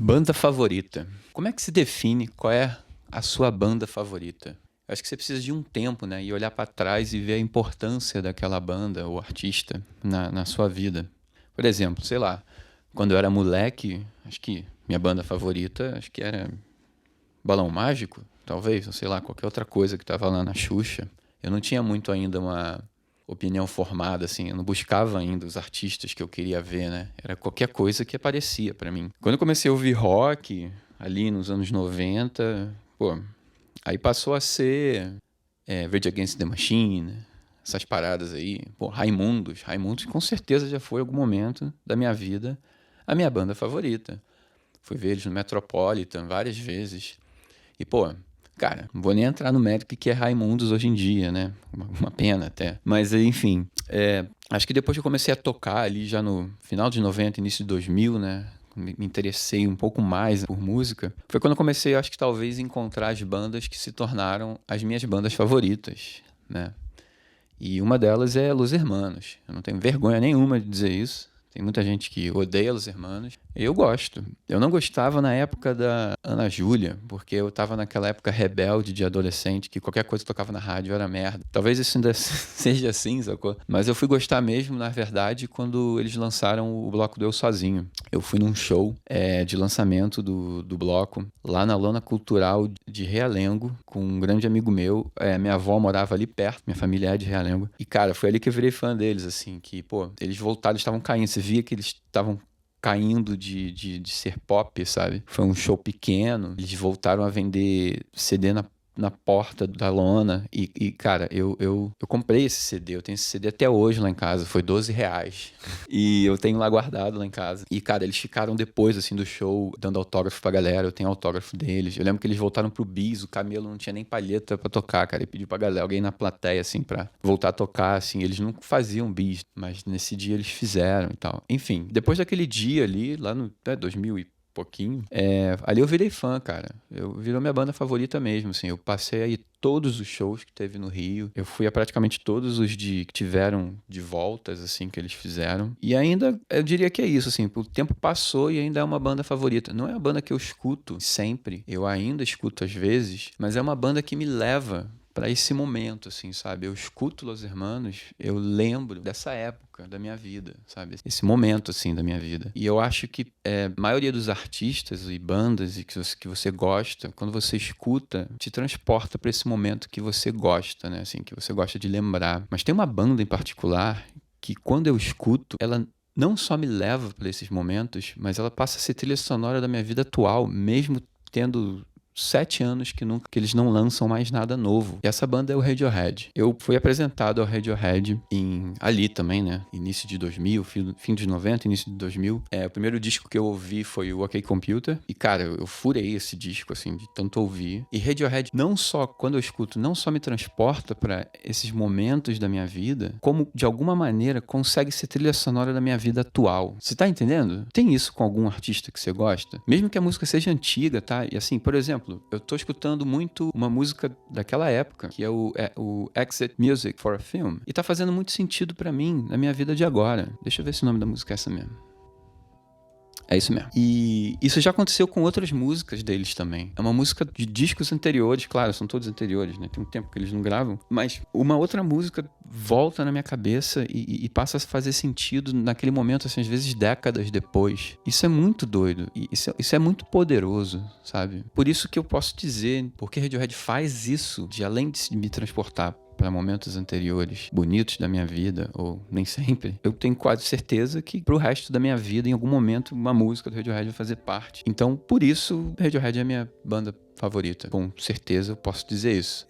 Banda favorita. Como é que se define qual é a sua banda favorita? Eu acho que você precisa de um tempo, né? E olhar pra trás e ver a importância daquela banda ou artista na sua vida. Por exemplo, sei lá, quando eu era moleque, acho que minha banda favorita, acho que era Balão Mágico, talvez, ou sei lá, qualquer outra coisa que tava lá na Xuxa. Eu não tinha muito ainda uma opinião formada, assim, eu não buscava ainda os artistas que eu queria ver, né? Era qualquer coisa que aparecia pra mim. Quando eu comecei a ouvir rock, ali nos anos 90, pô, aí passou a ser Rage Against the Machine, essas paradas aí. Pô, Raimundos. Raimundos com certeza já foi algum momento da minha vida a minha banda favorita. Fui ver eles no Metropolitan várias vezes. E, pô, cara, não vou nem entrar no mérito que é Raimundos hoje em dia, né? Uma pena até. Mas, enfim, acho que depois que eu comecei a tocar ali já no final de 90, início de 2000, né? Me interessei um pouco mais por música. Foi quando eu comecei, acho que talvez, a encontrar as bandas que se tornaram as minhas bandas favoritas, né? E uma delas é Los Hermanos. Eu não tenho vergonha nenhuma de dizer isso. Tem muita gente que odeia Los Hermanos. Eu gosto. Eu não gostava na época da Ana Júlia, porque eu tava naquela época rebelde de adolescente, que qualquer coisa que tocava na rádio era merda. Talvez isso ainda seja assim, sacou? Mas eu fui gostar mesmo, na verdade, quando eles lançaram o bloco do Eu Sozinho. Eu fui num show de lançamento do bloco, lá na Lona Cultural de Realengo, com um grande amigo meu. Minha avó morava ali perto, minha família é de Realengo. E, cara, foi ali que eu virei fã deles, assim, que, pô, eles voltaram, eles estavam caindo. Você via que eles estavam caindo de ser pop, sabe? Foi um show pequeno, eles voltaram a vender CD na porta da lona e cara, eu comprei esse CD, eu tenho esse CD até hoje lá em casa, foi R$ 12 e eu tenho lá guardado lá em casa. E cara, eles ficaram depois assim do show dando autógrafo pra galera, eu tenho autógrafo deles. Eu lembro que eles voltaram pro bis, o Camelo não tinha nem palheta pra tocar, cara, ele pediu pra galera, alguém na plateia assim pra voltar a tocar, assim, eles não faziam bis, mas nesse dia eles fizeram e tal. Enfim, depois daquele dia ali, lá no 2000 e pouquinho. Ali eu virei fã, cara. Virou minha banda favorita mesmo, assim. Eu passei aí todos os shows que teve no Rio. Eu fui a praticamente todos os que tiveram de voltas, assim, que eles fizeram. E ainda, eu diria que é isso, assim. O tempo passou e ainda é uma banda favorita. Não é a banda que eu escuto sempre. Eu ainda escuto às vezes. Mas é uma banda que me leva para esse momento, assim, sabe? Eu escuto Los Hermanos, eu lembro dessa época da minha vida, sabe? Esse momento, assim, da minha vida. E eu acho que a maioria dos artistas e bandas que você gosta, quando você escuta, te transporta para esse momento que você gosta, né? Assim, que você gosta de lembrar. Mas tem uma banda em particular que, quando eu escuto, ela não só me leva para esses momentos, mas ela passa a ser trilha sonora da minha vida atual, mesmo tendo 7 anos que eles não lançam mais nada novo. E essa banda é o Radiohead. Eu fui apresentado ao Radiohead ali também, né? Início de 2000, fim de 90, início de 2000. O primeiro disco que eu ouvi foi o OK Computer. E, cara, eu furei esse disco, assim, de tanto ouvir. E Radiohead, não só, quando eu escuto, não só me transporta para esses momentos da minha vida, como, de alguma maneira, consegue ser trilha sonora da minha vida atual. Você tá entendendo? Tem isso com algum artista que você gosta? Mesmo que a música seja antiga, tá? E assim, por exemplo, eu tô escutando muito uma música daquela época, que é o Exit Music for a Film, e tá fazendo muito sentido pra mim na minha vida de agora. Deixa eu ver se o nome da música é essa mesmo. É isso mesmo. E isso já aconteceu com outras músicas deles também. É uma música de discos anteriores, claro, são todos anteriores, né? Tem um tempo que eles não gravam. Mas uma outra música volta na minha cabeça e passa a fazer sentido naquele momento, assim, às vezes décadas depois. Isso é muito doido. E isso é muito poderoso, sabe? Por isso que eu posso dizer, porque Radiohead faz isso, de além de me transportar para momentos anteriores bonitos da minha vida, ou nem sempre, eu tenho quase certeza que pro resto da minha vida, em algum momento, uma música do Radiohead vai fazer parte. Então, por isso, Radiohead é a minha banda favorita. Com certeza eu posso dizer isso.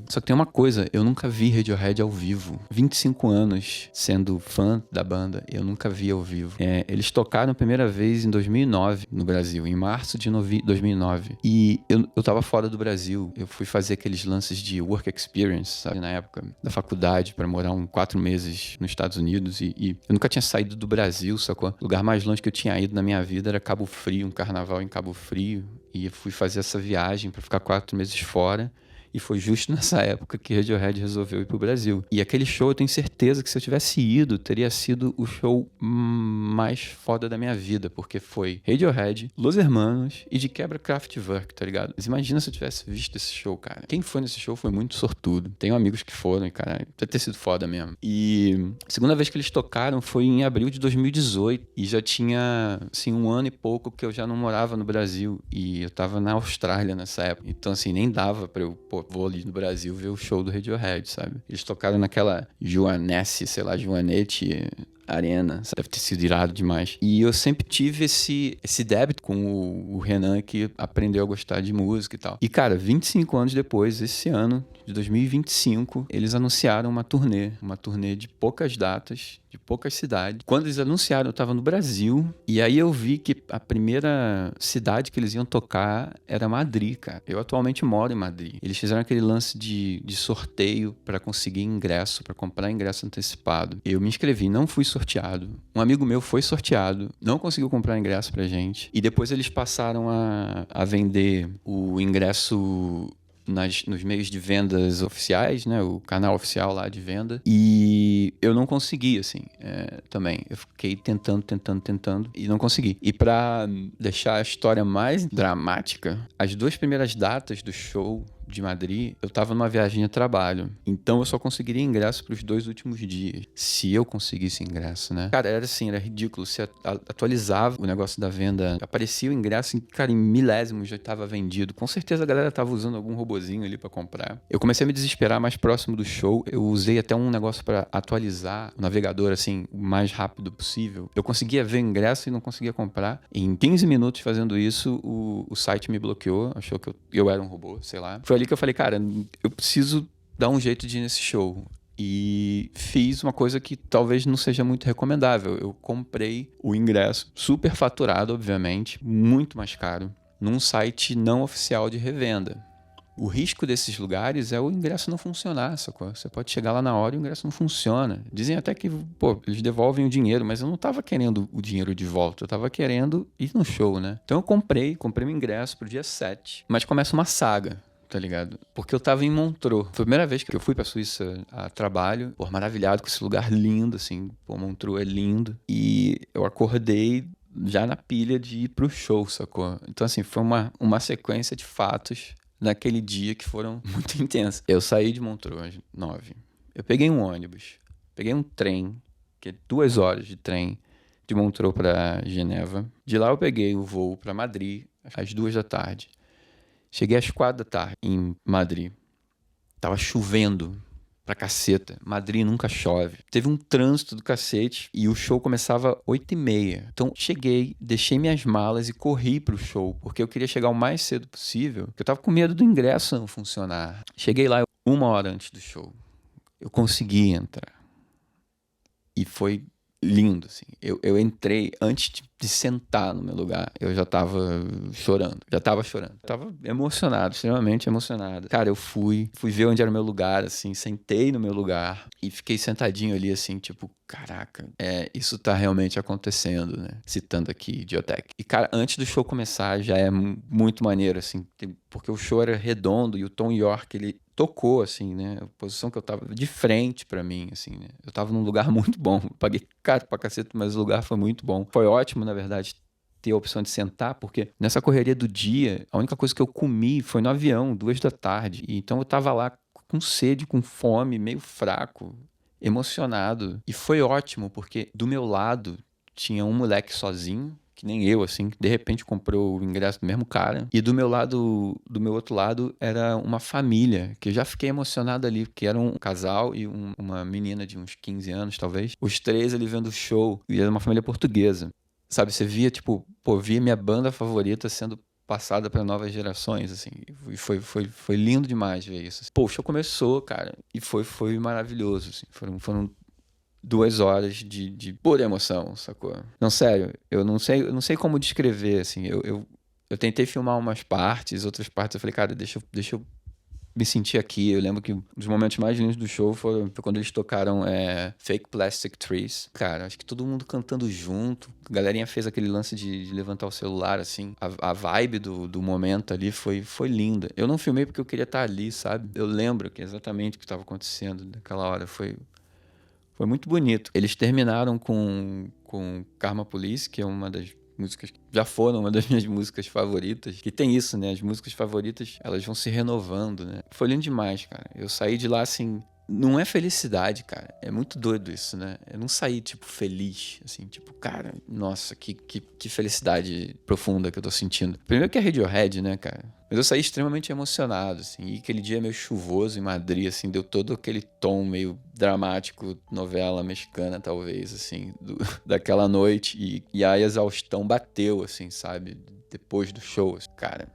Só que tem uma coisa, eu nunca vi Radiohead ao vivo. 25 anos sendo fã da banda, eu nunca vi ao vivo. Eles tocaram a primeira vez em 2009 no Brasil, em março de 2009. E eu tava fora do Brasil. Eu fui fazer aqueles lances de work experience, sabe? Na época da faculdade, para morar 4 meses nos Estados Unidos. E eu nunca tinha saído do Brasil, sacou? O lugar mais longe que eu tinha ido na minha vida era Cabo Frio, um carnaval em Cabo Frio. E eu fui fazer essa viagem para ficar 4 meses fora. E foi justo nessa época que Radiohead resolveu ir pro Brasil. E aquele show, eu tenho certeza que se eu tivesse ido, teria sido o show mais foda da minha vida, porque foi Radiohead, Los Hermanos e de quebra Kraftwerk, tá ligado? Mas imagina se eu tivesse visto esse show, cara. Quem foi nesse show foi muito sortudo. Tenho amigos que foram e, cara, deve ter sido foda mesmo. E a segunda vez que eles tocaram foi em abril de 2018 e já tinha, assim, 1 ano e pouco que eu já não morava no Brasil e eu tava na Austrália nessa época. Então, assim, nem dava pra eu, vou ali no Brasil ver o show do Radiohead, sabe? Eles tocaram naquela Joanesse, sei lá, Joanete Arena. Deve ter sido irado demais. E eu sempre tive esse débito com o Renan, que aprendeu a gostar de música e tal. E, cara, 25 anos depois, esse ano, de 2025, eles anunciaram uma turnê de poucas datas, de poucas cidades. Quando eles anunciaram, eu tava no Brasil, e aí eu vi que a primeira cidade que eles iam tocar era Madrid, cara. Eu atualmente moro em Madrid. Eles fizeram aquele lance de sorteio para conseguir ingresso, para comprar ingresso antecipado. Eu me inscrevi, não fui sorteado. Um amigo meu foi sorteado, não conseguiu comprar ingresso pra gente. E depois eles passaram a vender o ingresso nos meios de vendas oficiais, né? O canal oficial lá de venda. E eu não consegui, assim, também. Eu fiquei tentando e não consegui. E pra deixar a história mais dramática, as 2 primeiras datas do show de Madrid, eu tava numa viagem a trabalho. Então eu só conseguiria ingresso pros 2 últimos dias. Se eu conseguisse ingresso, né? Cara, era assim, era ridículo. Você atualizava o negócio da venda, aparecia o ingresso, cara, em milésimos já tava vendido. Com certeza a galera tava usando algum robozinho ali pra comprar. Eu comecei a me desesperar mais próximo do show. Eu usei até um negócio pra atualizar o navegador, assim, o mais rápido possível. Eu conseguia ver o ingresso e não conseguia comprar. Em 15 minutos fazendo isso, o site me bloqueou, achou que eu era um robô, sei lá. Foi ali que eu falei, cara, eu preciso dar um jeito de ir nesse show. E fiz uma coisa que talvez não seja muito recomendável. Eu comprei o ingresso, super faturado, obviamente, muito mais caro, num site não oficial de revenda. O risco desses lugares é o ingresso não funcionar, sacou? Você pode chegar lá na hora e o ingresso não funciona. Dizem até que, eles devolvem o dinheiro, mas eu não tava querendo o dinheiro de volta, eu tava querendo ir no show, né? Então eu comprei meu ingresso pro dia 7, mas começa uma saga, tá ligado? Porque eu tava em Montreux. Foi a primeira vez que eu fui pra Suíça a trabalho. Maravilhado com esse lugar lindo, assim. Montreux é lindo. E eu acordei já na pilha de ir pro show, sacou? Então, assim, foi uma sequência de fatos naquele dia que foram muito intensas. Eu saí de Montreux às 9. Eu peguei um ônibus. Peguei um trem, que é 2 horas de trem, de Montreux pra Geneva. De lá eu peguei o voo pra Madrid às 2 da tarde. Cheguei às 4 da tarde em Madrid. Tava chovendo pra caceta. Madrid nunca chove. Teve um trânsito do cacete e o show começava 8h30. Então cheguei, deixei minhas malas e corri pro show, porque eu queria chegar o mais cedo possível, porque eu tava com medo do ingresso não funcionar. Cheguei lá 1 hora antes do show. Eu consegui entrar. E foi lindo, assim. Eu entrei, antes de sentar no meu lugar, eu já tava chorando. Tava emocionado, extremamente emocionado. Cara, eu fui ver onde era o meu lugar, assim, sentei no meu lugar e fiquei sentadinho ali, assim, tipo, caraca, isso tá realmente acontecendo, né? Citando aqui Idiotec. E, cara, antes do show começar, já é muito maneiro, assim, porque o show era redondo e o Tom York, ele tocou, assim, né? A posição que eu tava de frente pra mim, assim, né? Eu tava num lugar muito bom. Paguei caro pra caceta, mas o lugar foi muito bom. Foi ótimo, na verdade, ter a opção de sentar, porque nessa correria do dia, a única coisa que eu comi foi no avião, 2 da tarde. E então eu tava lá com sede, com fome, meio fraco, emocionado. E foi ótimo, porque do meu lado tinha um moleque sozinho, que nem eu, assim, que de repente comprou o ingresso do mesmo cara. E do meu outro lado, era uma família, que eu já fiquei emocionado ali, porque era um casal e uma menina de uns 15 anos, talvez. Os 3 ali vendo o show, e era uma família portuguesa. Sabe, você via, tipo, via minha banda favorita sendo passada para novas gerações, assim. E foi lindo demais ver isso. Pô, o show começou, cara, e foi maravilhoso, assim. Foram 2 horas de pura emoção, sacou? Não, sério, eu não sei como descrever, assim. Eu tentei filmar umas partes, outras partes eu falei, cara, deixa eu me senti aqui. Eu lembro que um dos momentos mais lindos do show foi quando eles tocaram Fake Plastic Trees. Cara, acho que todo mundo cantando junto. A galerinha fez aquele lance de levantar o celular, assim. A vibe do momento ali foi linda. Eu não filmei porque eu queria estar ali, sabe? Eu lembro que exatamente o que estava acontecendo naquela hora. Foi muito bonito. Eles terminaram com Karma Police, que é uma das músicas que já foram uma das minhas músicas favoritas. Que tem isso, né? As músicas favoritas, elas vão se renovando, né? Foi lindo demais, cara. Eu saí de lá assim. Não é felicidade, cara. É muito doido isso, né? Eu não saí, tipo, feliz. Assim, tipo, cara, nossa, que felicidade profunda que eu tô sentindo. Primeiro que é Radiohead, né, cara? Mas eu saí extremamente emocionado, assim. E aquele dia meio chuvoso em Madrid, assim, deu todo aquele tom meio dramático, novela mexicana, talvez, assim, daquela noite. E a exaustão bateu, assim, sabe? Depois do show, assim. Cara,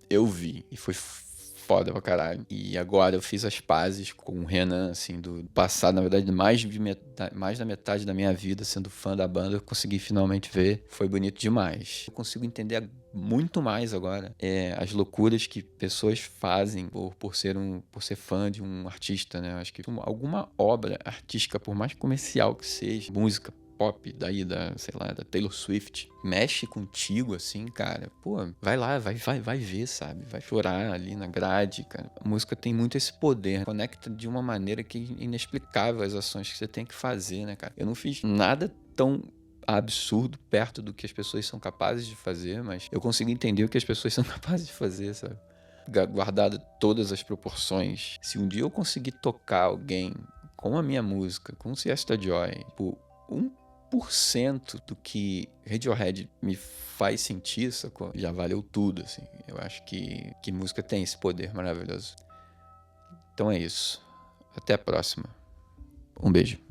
eu vi. E foi foda pra caralho. E agora eu fiz as pazes com o Renan, assim, do passado, na verdade, mais da metade da minha vida sendo fã da banda, eu consegui finalmente ver. Foi bonito demais. Eu consigo entender muito mais agora as loucuras que pessoas fazem por ser fã de um artista, né? Eu acho que alguma obra artística, por mais comercial que seja, música, pop daí sei lá, da Taylor Swift, mexe contigo assim, cara, pô, vai lá, vai ver, sabe? Vai chorar ali na grade, cara. A música tem muito esse poder, conecta de uma maneira que é inexplicável as ações que você tem que fazer, né, cara? Eu não fiz nada tão absurdo perto do que as pessoas são capazes de fazer, mas eu consigo entender o que as pessoas são capazes de fazer, sabe? Guardado todas as proporções. Se um dia eu conseguir tocar alguém com a minha música, com Siesta Joy, por 1% do que Radiohead me faz sentir, sacou? Já valeu tudo, assim. Eu acho que música tem esse poder maravilhoso. Então é isso. Até a próxima. Um beijo.